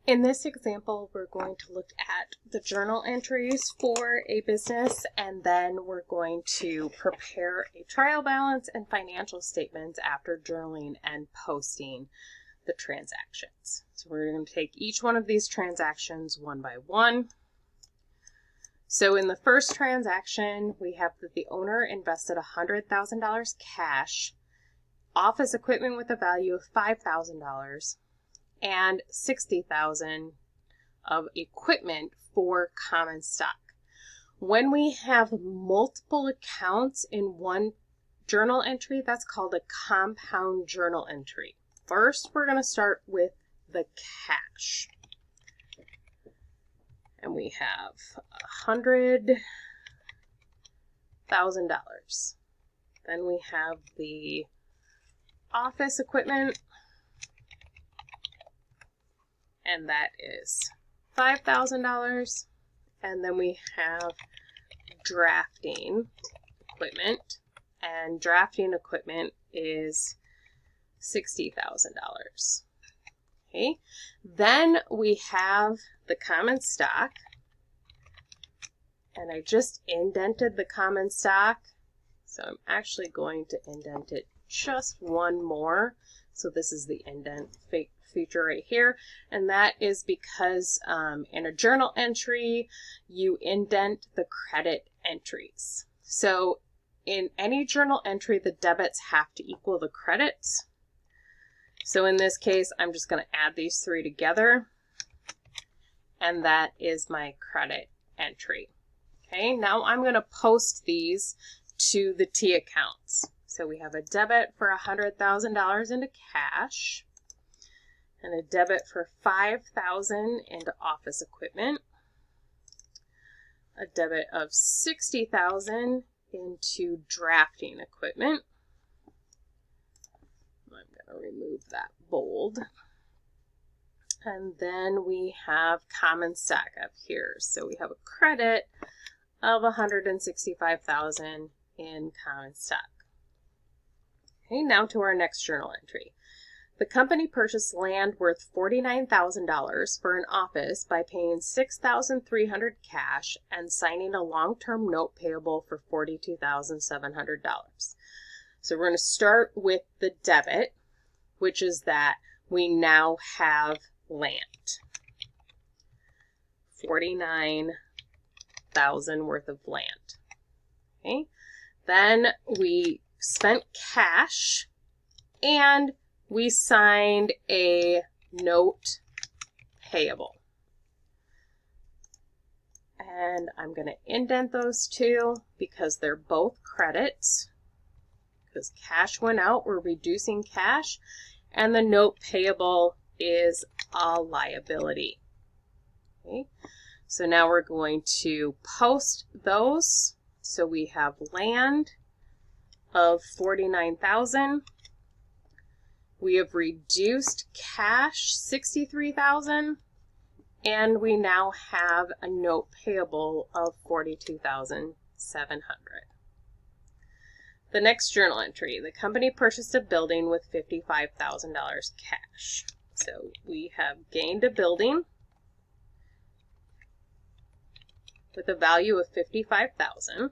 In this example, we're going to look at the journal entries for a business, and then we're going to prepare a trial balance and financial statements after journaling and posting the transactions. So we're going to take each one of these transactions one by one. So in the first transaction, we have that the owner invested $100,000 cash, office equipment with a value of $5,000, and $60,000 of equipment for common stock. When we have multiple accounts in one journal entry, that's called a compound journal entry. First, we're going to start with the cash. And we have $100,000. Then we have the office equipment, and that is $5,000. And then we have drafting equipment, and drafting equipment is $60,000. Okay, then we have the common stock, and I just indented the common stock, so I'm actually going to indent it just one more. So this is the indent feature right here, and that is because in a journal entry, you indent the credit entries. So in any journal entry, the debits have to equal the credits. So in this case, I'm just going to add these three together, and that is my credit entry. Okay, now I'm going to post these to the T accounts. So we have a debit for $100,000 into cash, and a debit for $5,000 into office equipment, a debit of $60,000 into drafting equipment. I'm going to remove that bold. And then we have common stock up here. So we have a credit of $165,000 in common stock. Okay, now to our next journal entry. The company purchased land worth $49,000 for an office by paying $6,300 cash and signing a long-term note payable for $42,700. So we're going to start with the debit, which is that we now have land. $49,000 worth of land. Okay. Then we spent cash and we signed a note payable. And I'm going to indent those two because they're both credits. Because cash went out, we're reducing cash, and the note payable is a liability. Okay, so now we're going to post those. So we have land of $49,000. We have reduced cash $63,000, and we now have a note payable of $42,700. The next journal entry, the company purchased a building with $55,000 cash. So we have gained a building with a value of $55,000,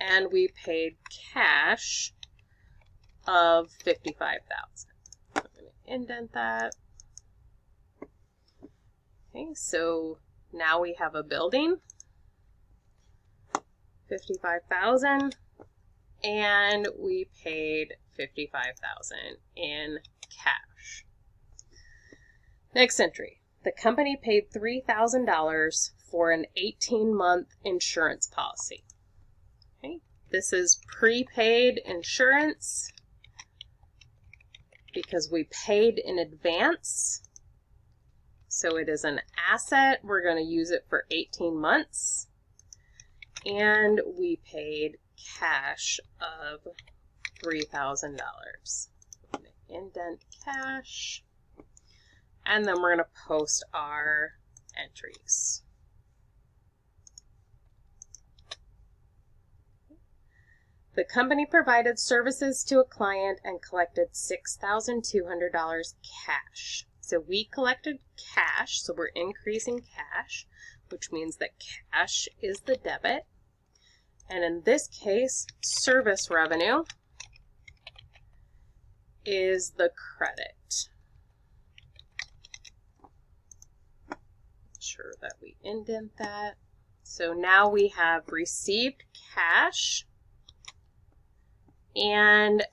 and we paid cash of $55,000. I'm going to indent that. Okay, so now we have a building, $55,000. And we paid $55,000 in cash. Next entry. The company paid $3,000 for an 18-month insurance policy. Okay. This is prepaid insurance because we paid in advance. So it is an asset. We're going to use it for 18 months. And we paid cash of $3,000. I'm going to indent cash, and then we're going to post our entries. The company provided services to a client and collected $6,200 cash. So we collected cash, so we're increasing cash, which means that cash is the debit. And in this case, service revenue is the credit. Make sure that we indent that. So now we have received cash and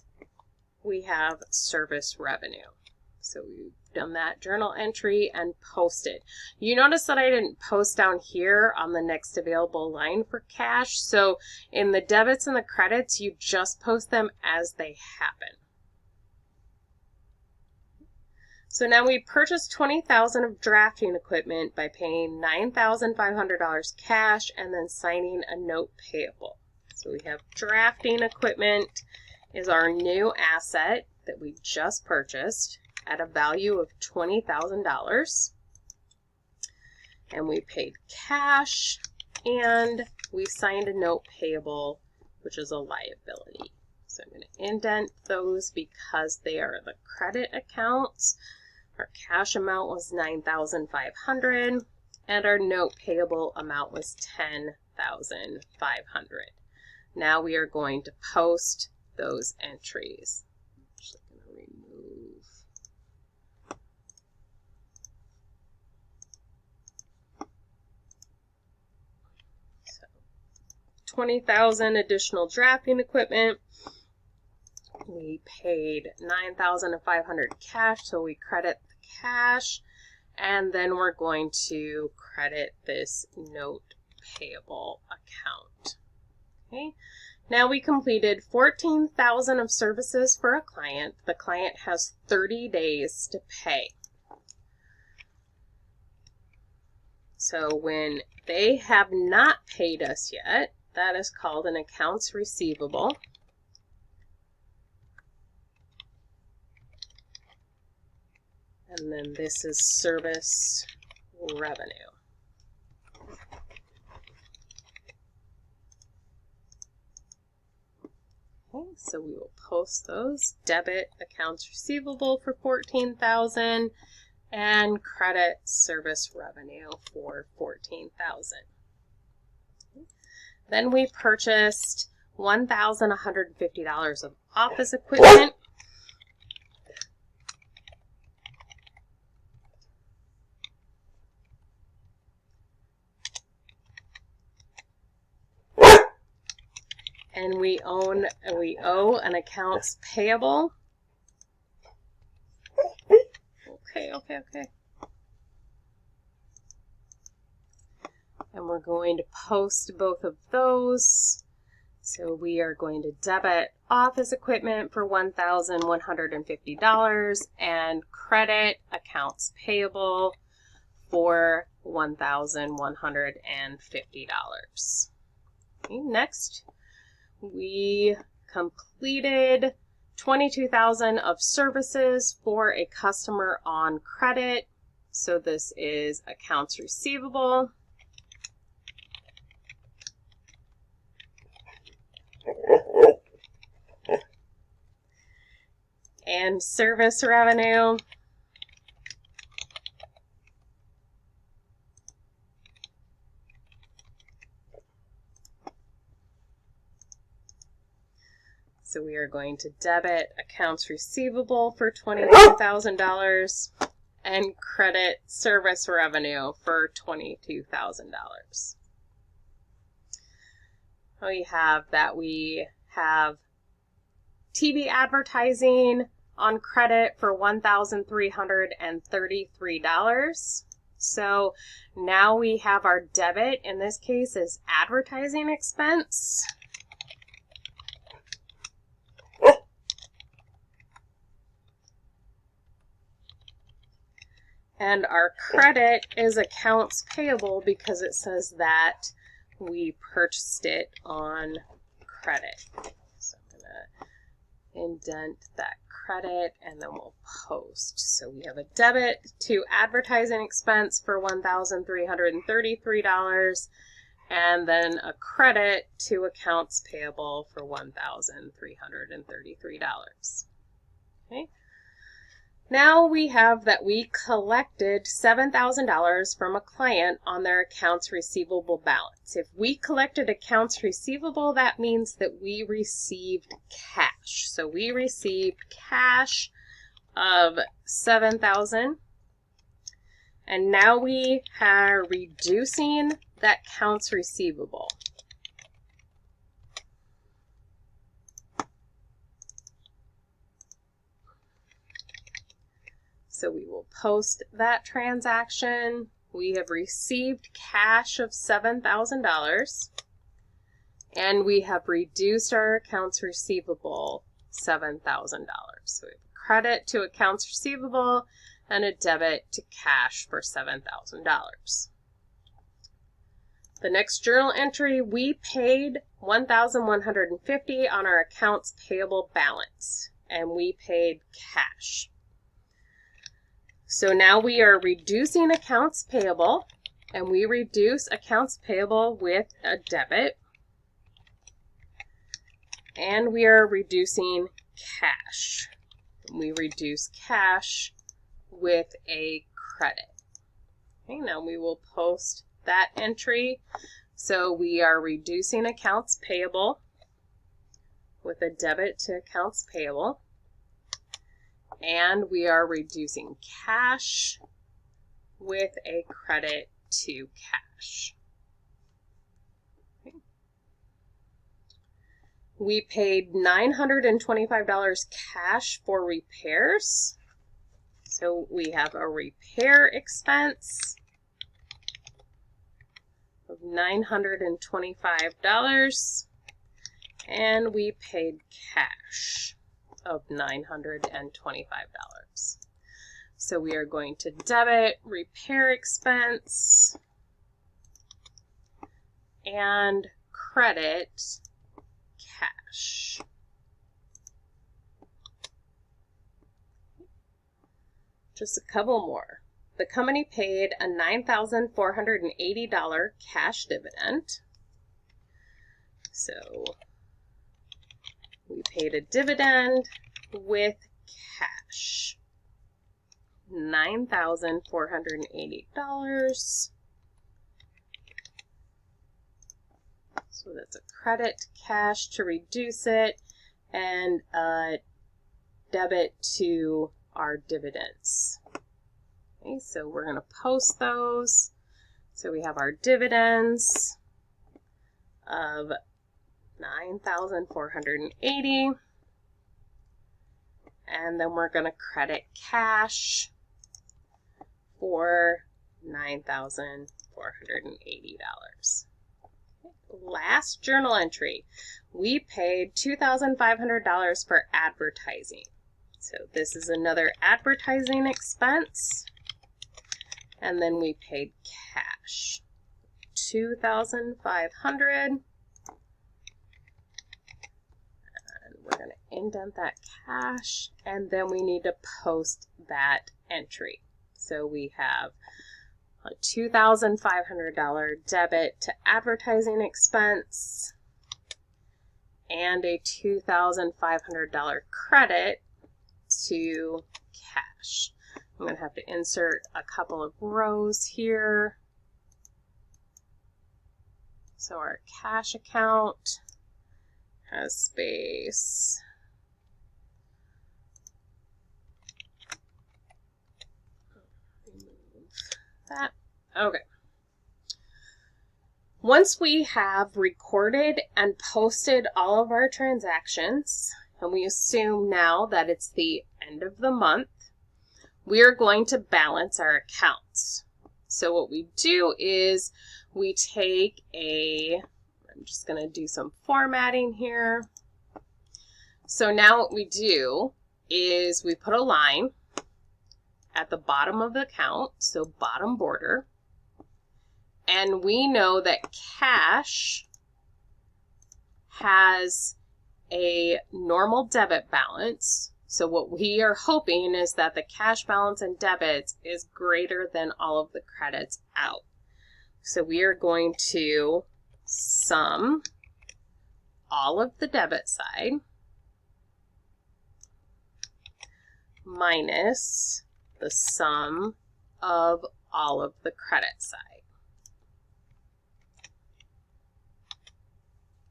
we have service revenue. So we've done that journal entry and posted. You notice that I didn't post down here on the next available line for cash. So in the debits and the credits, you just post them as they happen. So now we purchased $20,000 of drafting equipment by paying $9,500 cash and then signing a note payable. So we have drafting equipment is our new asset that we just purchased at a value of $20,000. And we paid cash and we signed a note payable, which is a liability. So I'm going to indent those because they are the credit accounts. Our cash amount was $9,500 and our note payable amount was $10,500. Now we are going to post those entries. I'm actually going to remove. So $20,000 additional drafting equipment. We paid $9,500 cash, so we credit the cash, and then we're going to credit this note payable account. Okay. Now we completed $14,000 of services for a client. The client has 30 days to pay. So when they have not paid us yet, that is called an accounts receivable. And then this is service revenue. Okay, so we will post those. Debit accounts receivable for $14,000 and credit service revenue for $14,000. Then we purchased $1,150 of office equipment. And we owe an accounts payable. Okay. And we're going to post both of those. So we are going to debit office equipment for $1,150 and credit accounts payable for $1,150. Okay, next, we completed $22,000 of services for a customer on credit. So this is accounts receivable. And service revenue. So we are going to debit accounts receivable for $22,000 and credit service revenue for $22,000. We have TV advertising on credit for $1,333. So now we have our debit, in this case, is advertising expense. And our credit is accounts payable because it says that we purchased it on credit. So I'm going to indent that credit and then we'll post. So we have a debit to advertising expense for $1,333 and then a credit to accounts payable for $1,333. Okay. Now we have that we collected $7,000 from a client on their accounts receivable balance. If we collected accounts receivable, that means that we received cash. So we received cash of $7,000. And now we are reducing that accounts receivable. So we will post that transaction. We have received cash of $7,000 and we have reduced our accounts receivable $7,000. So we have a credit to accounts receivable and a debit to cash for $7,000. The next journal entry, we paid $1,150 on our accounts payable balance and we paid cash. So now we are reducing accounts payable, and we reduce accounts payable with a debit, and we are reducing cash. We reduce cash with a credit. Okay, now we will post that entry. So we are reducing accounts payable with a debit to accounts payable. And we are reducing cash with a credit to cash. Okay. We paid $925 cash for repairs. So we have a repair expense of $925, and we paid cash of $925. So we are going to debit repair expense and credit cash. Just a couple more. The company paid a $9,480 cash dividend. So we paid a dividend with cash, $9,480. So that's a credit to cash to reduce it, and a debit to our dividends. Okay, so we're going to post those. So we have our dividends of $9,480, and then we're going to credit cash for $9,480. Last journal entry, we paid $2,500 for advertising. So this is another advertising expense, and then we paid cash, $2,500. We're going to indent that cash, and then we need to post that entry. So we have a $2,500 debit to advertising expense and a $2,500 credit to cash. I'm going to have to insert a couple of rows here. So our cash account has space. Remove that. Okay. Once we have recorded and posted all of our transactions, and we assume now that it's the end of the month, we are going to balance our accounts. So what we do is we take I'm just going to do some formatting here. So now what we do is we put a line at the bottom of the account, so bottom border, and we know that cash has a normal debit balance. So what we are hoping is that the cash balance and debits is greater than all of the credits out. So we are going to sum all of the debit side minus the sum of all of the credit side.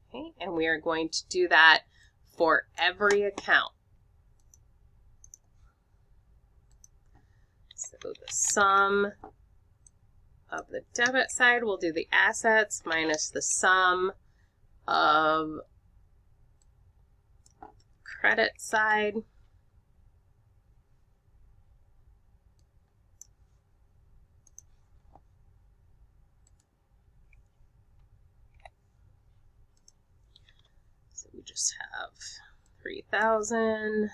Okay, and we are going to do that for every account. So the sum of the debit side, we'll do the assets minus the sum of credit side. So we just have 3,000.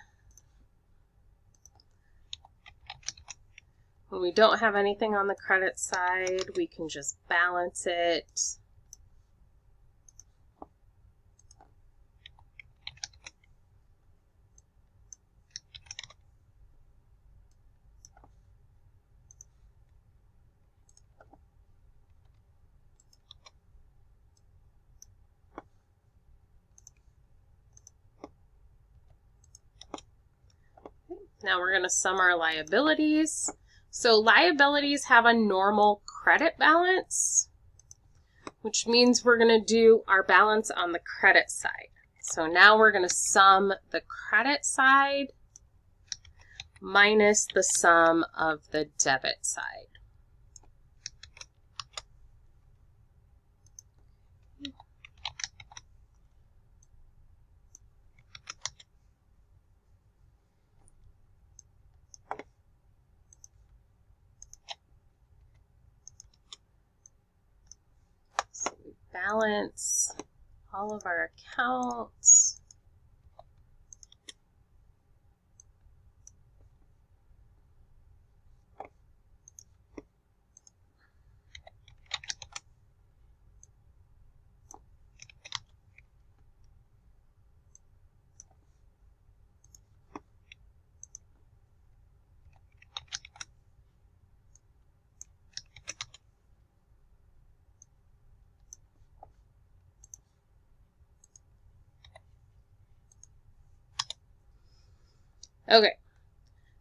When we don't have anything on the credit side, we can just balance it. Now we're going to sum our liabilities. So liabilities have a normal credit balance, which means we're going to do our balance on the credit side. So now we're going to sum the credit side minus the sum of the debit side. So we balance all of our accounts. Okay,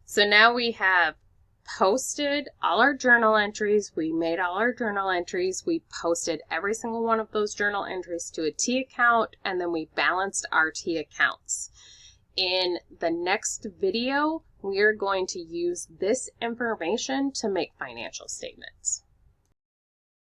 so now we have posted all our journal entries. We made all our journal entries. We posted every single one of those journal entries to a T account, and then we balanced our T accounts. In the next video, we are going to use this information to make financial statements.